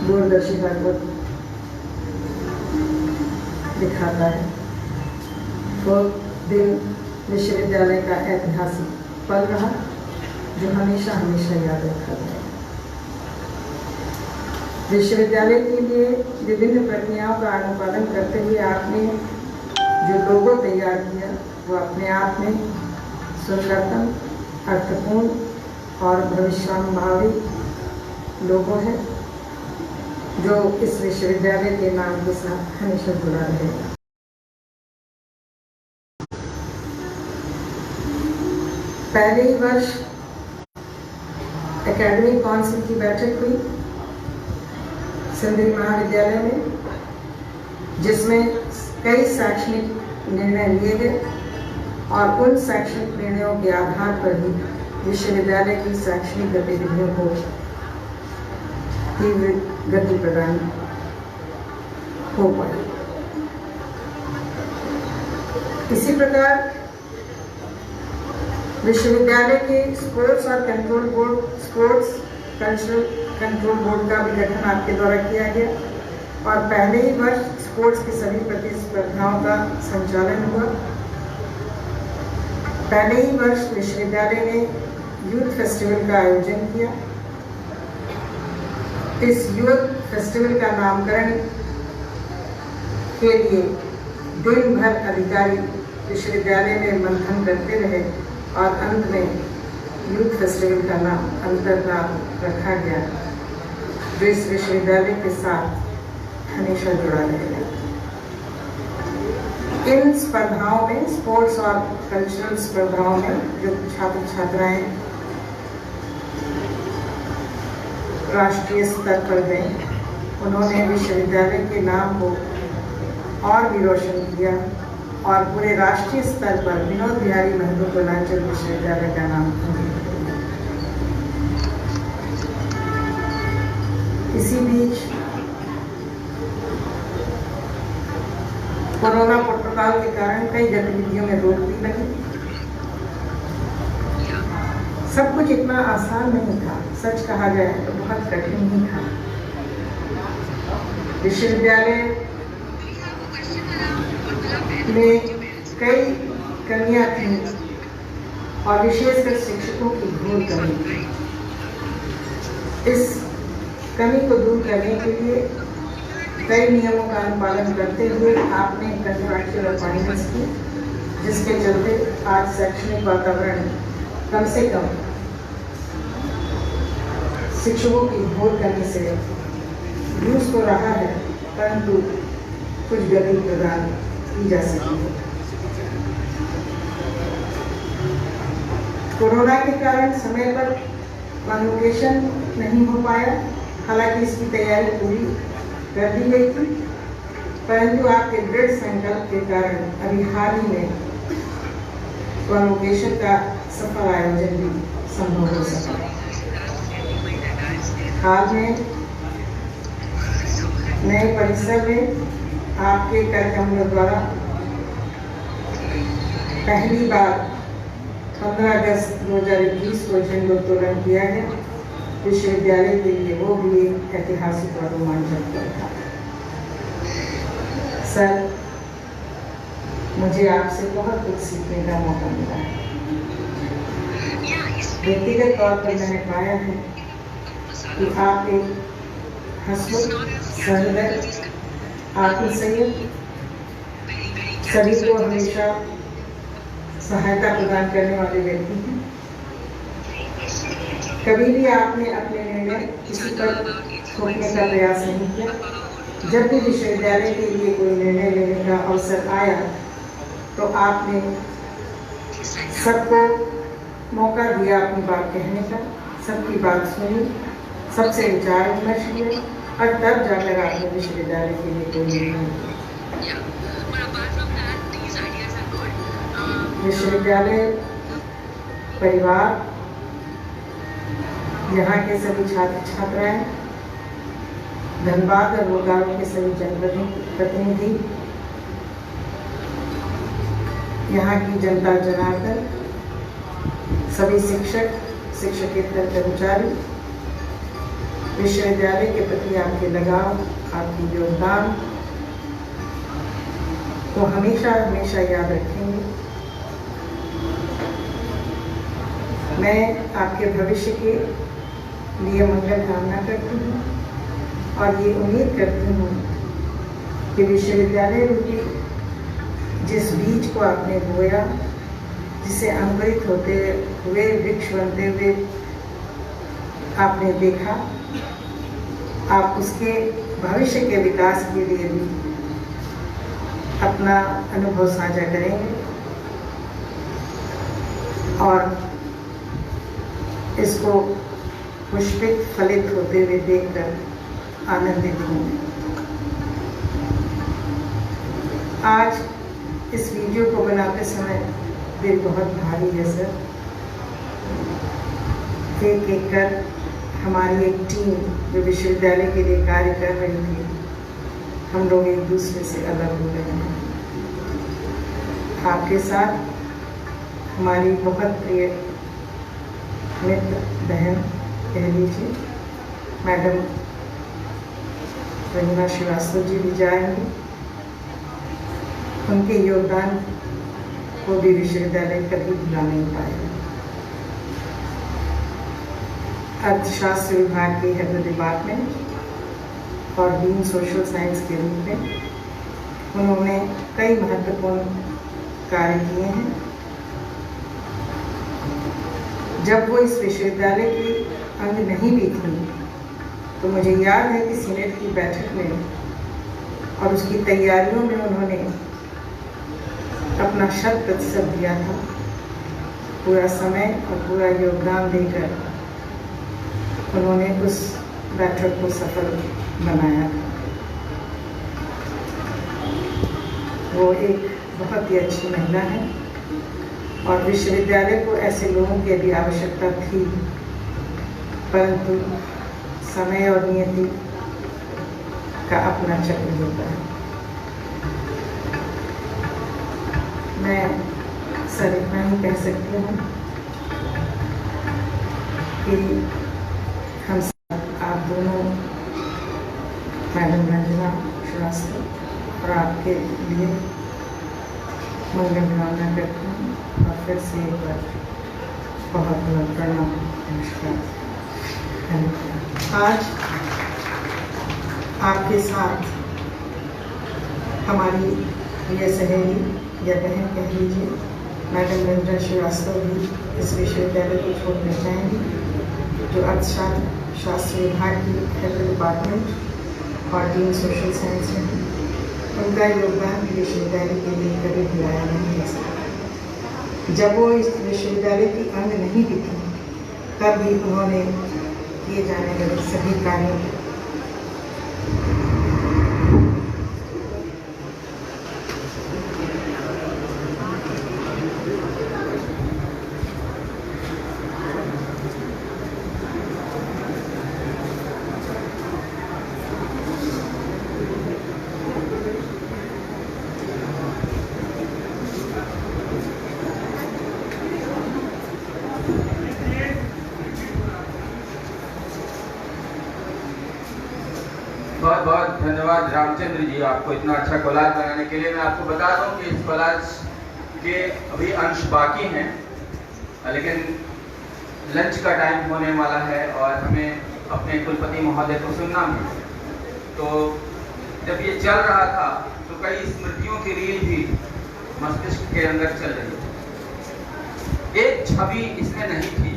दूरदर्शिता को दिखाता है। वो दिन विश्वविद्यालय का ऐतिहासिक पल रहा जो हमेशा हमेशा याद रखा जाए। विश्वविद्यालय के लिए विभिन्न प्रक्रियाओं का अनुपालन करते हुए आपने जो लोगो तैयार किया वो अपने आप में सुंदरतम, अर्थपूर्ण और भविष्यानुभावी लोगो है जो इस विश्वविद्यालय के नाम के साथ हमेशा जुड़ा रहेगा। पहले ही वर्ष एकेडमिक काउंसिल की बैठक हुई सिंदरी महाविद्यालय में, जिसमें कई शैक्षणिक निर्णय लिए गए और उन शैक्षणिक निर्णयों के आधार पर ही विश्वविद्यालय की शैक्षणिक गतिविधियों को तीव्र गति प्रदान हो पाई। इसी प्रकार विश्वविद्यालय के स्पोर्ट्स और control board, sports cultural control board का भी गठन आपके द्वारा किया गया और पहले ही वर्ष स्पोर्ट्स की सभी प्रतिस्पर्धाओं का संचालन हुआ। पहले ही वर्ष विश्वविद्यालय ने यूथ फेस्टिवल का आयोजन किया। इस यूथ फेस्टिवल का नामकरण के लिए दिन भर अधिकारी विश्वविद्यालय में मंथन करते रहे और अंत में यूथ फेस्टिवल का नाम अंतर्नाम रखा गया जो इस विश्वविद्यालय के साथ हमेशा जुड़ा रहेगा। इन स्पर्धाओं में, स्पोर्ट्स और कल्चरल स्पर्धाओं में जो छात्र छात्राएं राष्ट्रीय स्तर पर गए, उन्होंने विश्वविद्यालय के नाम को और भी रोशन किया और पूरे राष्ट्रीय स्तर पर विनोद बिहारी महतो पूर्वांचल विश्वविद्यालय का नाम दिया। इसी बीच कोरोना प्रोटोकॉल के कारण कई गतिविधियों में रोक भी लगी। सब कुछ इतना आसान नहीं था, सच कहा जाए तो बहुत कठिन ही था। विश्वविद्यालय में कई कमियां थीं और विशेषकर शिक्षकों की घोर कमी। इस कमी को दूर करने के लिए कई नियमों का अनुपालन करते हुए आपने कंट्रैक्चुअल अपॉइंटमेंट्स की, जिसके चलते आज शैक्षणिक वातावरण कम से कम शिक्षकों की घोर कमी से जूझ तो रहा है, परंतु कुछ गति प्रदान की जा सकी है। कोरोना के कारण समय पर कन्वोकेशन नहीं हो पाया, हालांकि इसकी तैयारी पूरी कर दी गई थी, परंतु आपके दृढ़ संकल्प के कारण अभी हाल ही में कन्वोकेशन का सफल आयोजन भी संभव हो सका। हाल में नए परिसर में आपके कार्यक्रमों द्वारा पहली बार 15 अगस्त 2021 को झंडोत्तोलन किया गया। विश्वविद्यालय के लिए वो भी एक ऐतिहासिक और रोमांचक पल था। सर, मुझे आपसे बहुत कुछ सीखने का मौका मिला है। व्यक्तिगत तौर पर मैंने पाया है कि आप एक हंसमुख, सहृदय, आत्मसंयम, सभी को हमेशा सहायता प्रदान करने वाले व्यक्ति हैं। कभी भी आपने अपने निर्णय किसी पर थोपने का प्रयास नहीं किया। जब भी विश्वविद्यालय के लिए कोई निर्णय लेने का अवसर आया तो आपने सबको मौका दिया अपनी बात कहने का, सबकी बात सुनी, सबसे विचार विमर्श किया और तब जाकर आपने विश्वविद्यालय के लिए कोई निर्णय किया। विश्वविद्यालय परिवार, यहाँ के सभी छात्र छात्राएं, धनबाद और रोगारों के सभी जनप्रतिनिधि, यहाँ की जनता जनार्दन, सभी शिक्षक, शिक्षकेतर कर्मचारी विश्वविद्यालय के प्रति आपके लगाव, आपकी योगदान को हमेशा हमेशा याद रखेंगे। मैं आपके भविष्य के लिए मंगल कामना करती हूँ और ये उम्मीद करती हूँ कि विश्वविद्यालय रूपी जिस बीज को आपने बोया, जिसे अंकुरित होते हुए वृक्ष बनते हुए आपने देखा, आप उसके भविष्य के विकास के लिए भी अपना अनुभव साझा करेंगे और इसको पुष्पित फलित होते हुए देखकर आनंदित होंगे। आज इस वीडियो को बनाते समय दिल बहुत भारी है सर। एक एक कर हमारी एक टीम जो विश्वविद्यालय के लिए कार्य कर रही थी, हम लोग एक दूसरे से अलग हो गए हैं। आपके साथ हमारी बहुत प्रिय मित्र बहन कह लीजिए मैडम रंजना श्रीवास्तव जी भी जाएंगे। उनके योगदान को भी विश्वविद्यालय कभी भुला नहीं पाएगा। अर्थशास्त्र विभाग के हेड डिपार्टमेंट और डीन सोशल साइंस के रूप में उन्होंने कई महत्वपूर्ण कार्य किए हैं। जब वो इस विश्वविद्यालय की अंग नहीं भी थी तो मुझे याद है कि सीनेट की बैठक में और उसकी तैयारियों में उन्होंने अपना 100% दिया था, पूरा समय और पूरा योगदान देकर उन्होंने उस बैठक को सफल बनाया था। वो एक बहुत ही अच्छी महिला है और विश्वविद्यालय को ऐसे लोगों की भी आवश्यकता थी, परंतु समय और नियति का अपना चक्र होता है। मैं सर इतना ही कह सकती हूँ कि हम आप दोनों मैडम रंजना श्रीवास्तव और आपके लिए मंगल कामना करती हूँ और फिर से एक बार बहुत बहुत प्रणाम, नमस्कार, धन्यवाद। आज आपके साथ हमारी प्रिय सहेली या बहन कह लीजिए मैडम रंजना श्रीवास्तव भी इस विश्वविद्यालय को छोड़ने जाएंगी, जो अर्थशास्त्र विभाग की हेड डिपार्टमेंट और डीन सोशल साइंस में उनका योगदान विश्वविद्यालय के लिए कभी भुलाया नहीं जा सकता। जब वो इस विश्वविद्यालय की अंग नहीं भी थी तब भी उन्होंने किए जाने वाले सभी कार्यों बहुत बहुत धन्यवाद रामचंद्र जी, आपको इतना अच्छा कोलाज बनाने के लिए। मैं आपको बता दूं कि इस कोलाज के अभी अंश बाकी हैं, लेकिन लंच का टाइम होने वाला है और हमें अपने कुलपति महोदय को सुनना भी। तो जब ये चल रहा था तो कई स्मृतियों की रील भी मस्तिष्क के अंदर चल रही थी। एक छवि इसमें नहीं थी।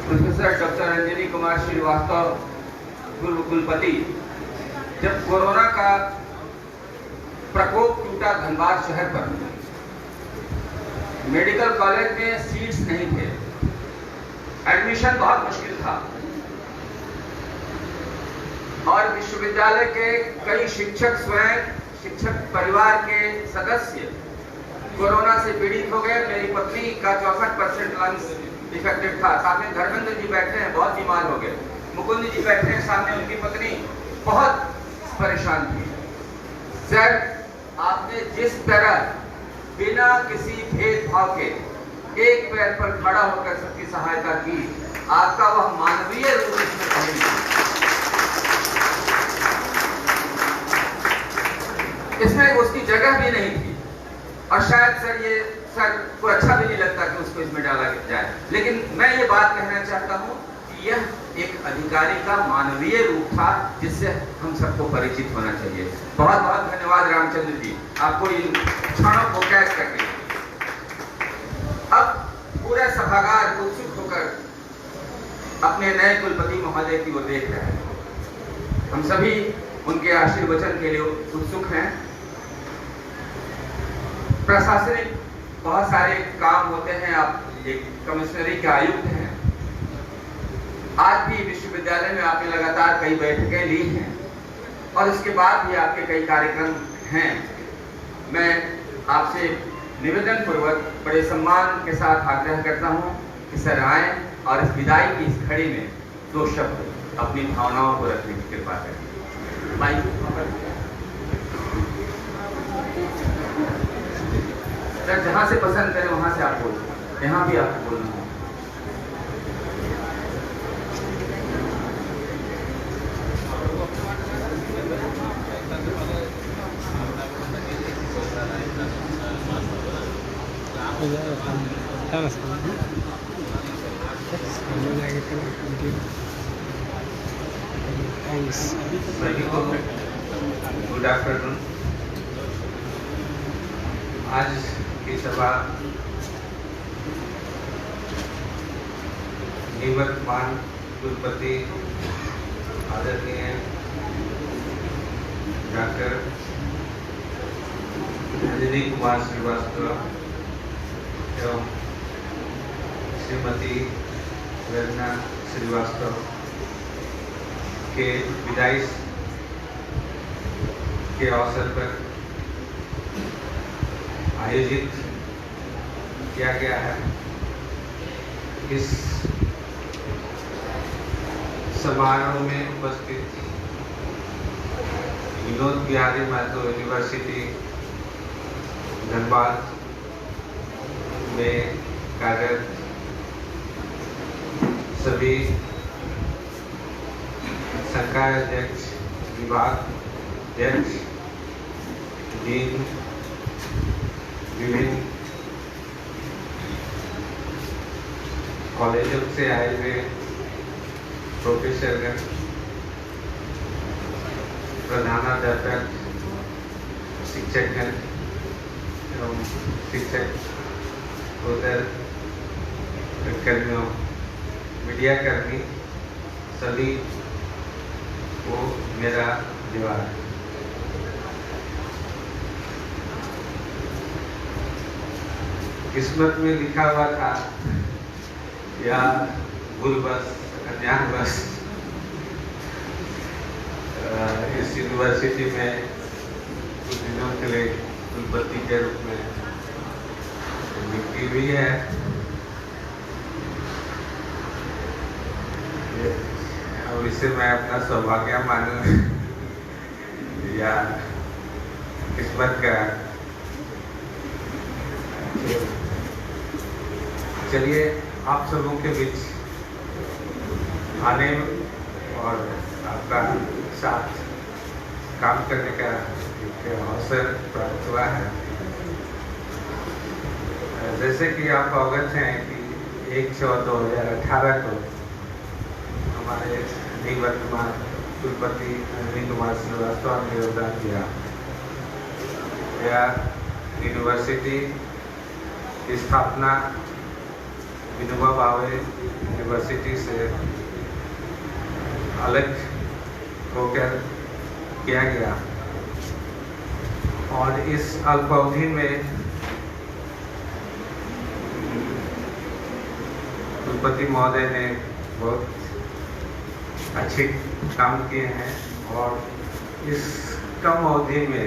प्रोफेसर डॉक्टर अंजनी कुमार श्रीवास्तव पूर्व कुलपति, जब कोरोना का प्रकोप टूटा धनबाद शहर पर, मेडिकल कॉलेज में सीट्स नहीं थे, एडमिशन बहुत मुश्किल था और विश्वविद्यालय के कई शिक्षक स्वयं, शिक्षक परिवार के सदस्य कोरोना से पीड़ित हो गए। मेरी पत्नी का 64% लंग्स इफेक्टेड था। साथ में धर्मेंद्र जी बैठे हैं, बहुत बीमार हो गए। मुकुंद जी बैठे हैं सामने, उनकी पत्नी बहुत परेशान थी। सर, आपने जिस तरह बिना किसी भेदभाव के एक पैर पर खड़ा होकर सबकी सहायता की, आपका वह मानवीय रूप इसमें कहीं नहीं। इसमें उसकी जगह भी नहीं थी और शायद सर को अच्छा भी नहीं लगता कि उसको इसमें डाला जाए। लेकिन मैं ये बात कहना चाहता हूं कि यह एक अधिकारी का मानवीय रूप था जिससे हम सबको परिचित होना चाहिए। बहुत बहुत धन्यवाद रामचंद्र जी, आपको इन क्षणों को कैद करके। अब पूरा सभागार उत्सुक होकर अपने नए कुलपति महोदय की ओर देख रहे हैं। हम सभी उनके आशीर्वचन के लिए उत्सुक हैं। प्रशासनिक बहुत सारे काम होते हैं, आप एक कमिश्नरी के आयुक्त हैं। आज भी विश्वविद्यालय में आपने लगातार कई बैठकें ली हैं और इसके बाद भी आपके कई कार्यक्रम हैं। मैं आपसे निवेदन पूर्वक बड़े सम्मान के साथ आग्रह करता हूं कि सर आए और इस विदाई की इस घड़ी में 2 शब्द अपनी भावनाओं को रखने की कृपा करें। माइक सर, जहां से पसंद करें वहां से आप बोलो, यहाँ भी आपको बोलना है। Good afternoon. आज की सभा निवर्तमान कुलपति आदरणीय डॉक्टर अंजनी कुमार श्रीवास्तव एवं श्रीमती रंजना श्रीवास्तव के विदाई के अवसर पर आयोजित किया गया है। इस समारोह में उपस्थित विनोद बिहारी महतो यूनिवर्सिटी धनबाद में कार्यरत सभी संकाय अध्यक्ष, विभाग अध्यक्ष, डीन, विभिन्न कॉलेजों से आए हुए प्रोफेसरगण, प्रधानाध्यापक, शिक्षकगण एवं शिक्षक उधर कर्मियों, मीडिया कर्मी सभी को मेरा जोहार। किस्मत में लिखा हुआ था या भूलवश अज्ञानवश इस यूनिवर्सिटी में कुछ दिनों के लिए कुलपति के रूप में नियुक्ति हुई है। अब इसे मैं अपना सौभाग्य मानूं या किस्मत का। चलिए, आप सबों के बीच आने और आपका साथ काम करने का एक अवसर प्राप्त हुआ है। जैसे कि आप अवगत हैं कि 1/6/2018 को हमारे निवर्तमान कुलपति अंजनी कुमार श्रीवास्तव ने योगदान दिया। यह यूनिवर्सिटी की स्थापना विनोबा भावे यूनिवर्सिटी से अलग होकर किया गया और इस अल्पावधि में कुलपति महोदय ने बहुत अच्छे काम किए हैं और इस कम अवधि में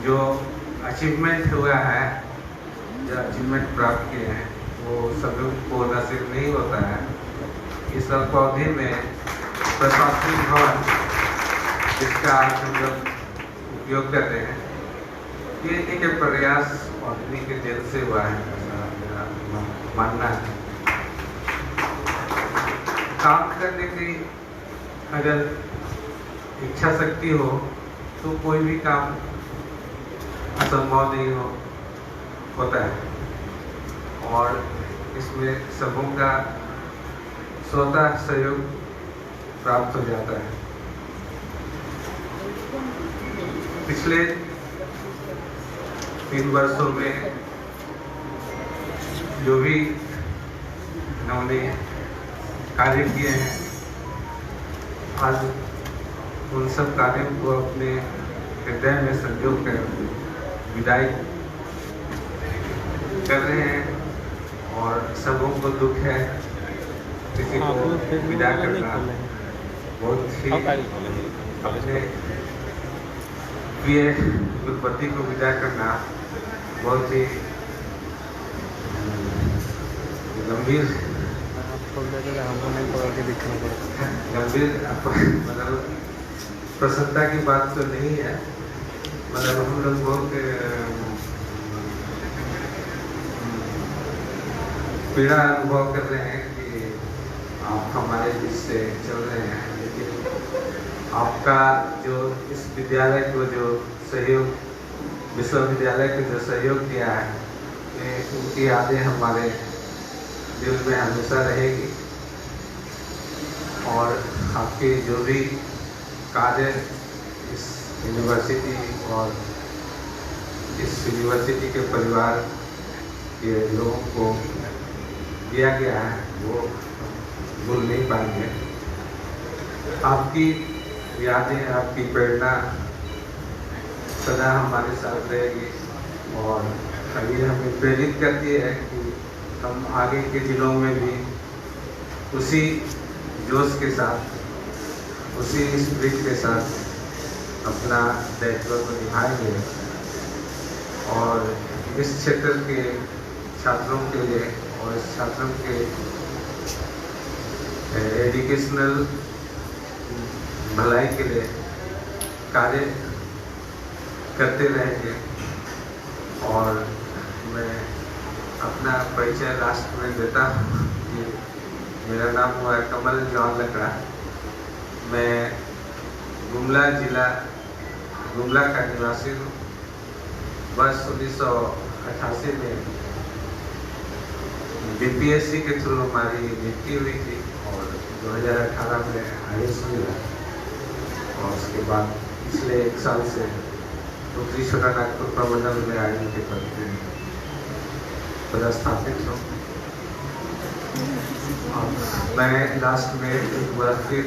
जो अचीवमेंट हुआ है, जो अचीवमेंट प्राप्त किए हैं, वो सभी को नसीब नहीं होता है। इस अवधि में प्रशासनिक भवन जिसका हम लोग उपयोग कर रहे हैं, ये एक प्रयास और के दिल से हुआ है, ऐसा मेरा मानना है। काम करने की अगर इच्छा शक्ति हो तो कोई भी काम असंभव नहीं होता है और इसमें सबों का स्वतः सहयोग प्राप्त हो जाता है। पिछले 3 वर्षों में जो भी इन्होंने कार्य किए हैं, आज उन सब कार्यों को अपने हृदय में संजो कर विदाई कर रहे हैं और सबों को दुख है किसी को विदा करना बहुत ही अपने प्रिय गुरुपति को विदा करना बहुत ही गंभीर मतलब प्रसन्नता की बात तो नहीं है। मतलब हम लोग बहुत पीड़ा अनुभव कर रहे हैं कि आप हमारे बीच से चल रहे हैं, लेकिन आपका जो इस विद्यालय को जो सहयोग, विश्वविद्यालय को जो सहयोग दिया है, उनकी यादें हमारे दिल में हमेशा रहेगी और आपके जो भी कार्य इस यूनिवर्सिटी और इस यूनिवर्सिटी के परिवार के लोगों को दिया गया है वो भूल नहीं पाएंगे। आपकी यादें, आपकी प्रेरणा सदा हमारे साथ रहेगी और ये हमें प्रेरित करती है कि हम आगे के दिनों में भी उसी जोश के साथ, उसी स्पिरिट के साथ अपना दायित्व को निभाएंगे और इस क्षेत्र के छात्रों के लिए और इस छात्रों के एजुकेशनल भलाई के लिए कार्य करते रहेंगे। और मैं अपना परिचय लास्ट में देता हूँ कि मेरा नाम हुआ है कमल जॉन लकड़ा। मैं गुमला जिला गुमला का निवासी हूँ। वर्ष 1988 में बीपीएससी के थ्रू हमारी नियुक्ति हुई थी और 2018 में आईएएस मिला और उसके बाद पिछले 1 साल से उत्तरी छोटा नागपुर प्रमंडल में आईएएस के पद पे पदस्थापित हूँ। मैं लास्ट में एक बार फिर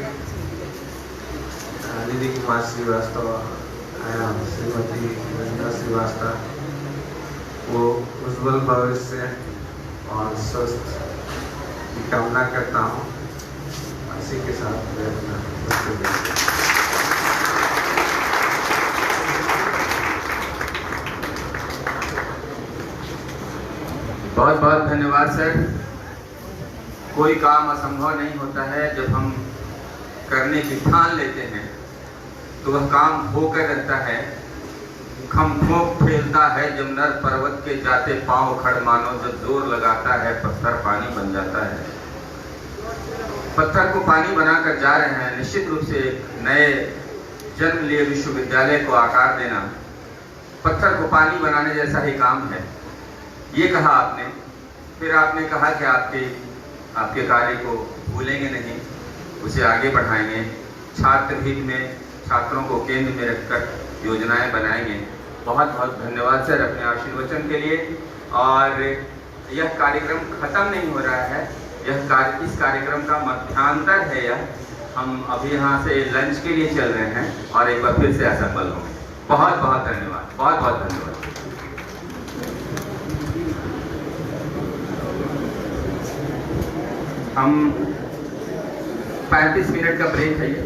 दीदी कुमार श्रीवास्तव आया, श्रीमती रंजना श्रीवास्तव को उज्ज्वल भविष्य और स्वस्थ की कामना करता हूँ। इसी के साथ मैं अपना बहुत बहुत धन्यवाद सर। कोई काम असंभव नहीं होता है। जब हम करने की ठान लेते हैं तो वह काम होकर रहता है। खम खोप फैलता है जब नर पर्वत के जाते पांव खड़ मानो, जब जोर लगाता है पत्थर पानी बन जाता है। पत्थर को पानी बनाकर जा रहे हैं। निश्चित रूप से एक नए जन्म लिए विश्वविद्यालय को आकार देना पत्थर को पानी बनाने जैसा ही काम है। ये कहा आपने, फिर आपने कहा कि आपके कार्य को भूलेंगे नहीं, उसे आगे बढ़ाएंगे। छात्र हित में छात्रों को केंद्र में रखकर योजनाएं बनाएंगे। बहुत बहुत धन्यवाद सर अपने आशीर्वचन के लिए। और यह कार्यक्रम खत्म नहीं हो रहा है, इस कार्यक्रम का मध्यांतर है। यह हम अभी यहाँ से लंच के लिए चल रहे हैं और एक बार फिर से असफल होंगे। बहुत बहुत धन्यवाद, बहुत बहुत धन्यवाद। हम 35 मिनट का ब्रेक है।